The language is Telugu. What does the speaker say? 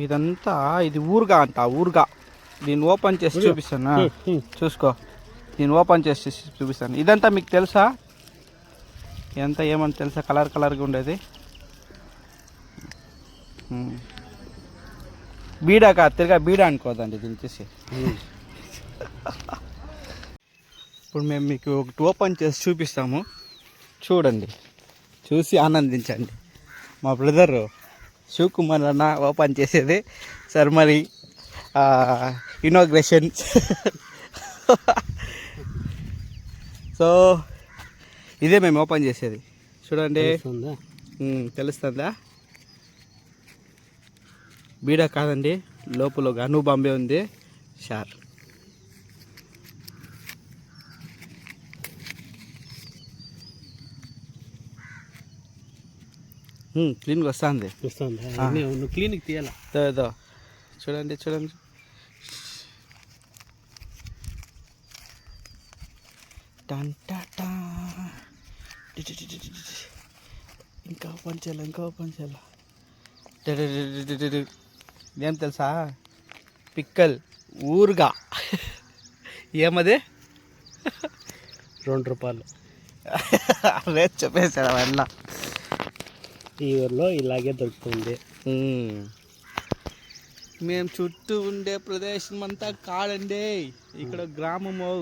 ఇదంతా ఇది ఊరుగా అంట, ఊరుగా. దీన్ని ఓపెన్ చేసి చూపిస్తాను, చూసుకో. దీన్ని ఓపెన్ చేసి చూపిస్తాను. ఇదంతా మీకు తెలుసా? ఇదంతా ఏమని తెలుసా? కలర్ కలర్గా ఉండేది బీడా కాదు, తిరగా బీడా అనుకోదండి దీన్ని చూసి. ఇప్పుడు మేము మీకు ఒకటి ఓపెన్ చేసి చూపిస్తాము, చూడండి, చూసి ఆనందించండి. మా బ్రదరు శివకుమార్ అన్న ఓపెన్ చేసేది సార్. మరి ఇనాగ్రేషన్. సో ఇదే మేము ఓపెన్ చేసేది, చూడండి. తెలుస్తుందా? బీడా కాదండి, లోపల గను బాంబే ఉంది సార్. క్లీన్గా వస్తుంది. క్లీన్కి తీయాలా? చూడండి చూడండి. ఇంకా ఓపెన్ చేయాలి, ఇంకా ఓపెన్ చేయాలి. ఏం తెలుసా? పిక్కల్ ఊరుగా. ఏమది? ₹2. రేట్ చెప్పేసాడు వల్ల. ఈ ఊర్లో ఇలాగే దొరుకుతుంది. మేము చుట్టూ ఉండే ప్రదేశం అంతా కాడండి, ఇక్కడ గ్రామము.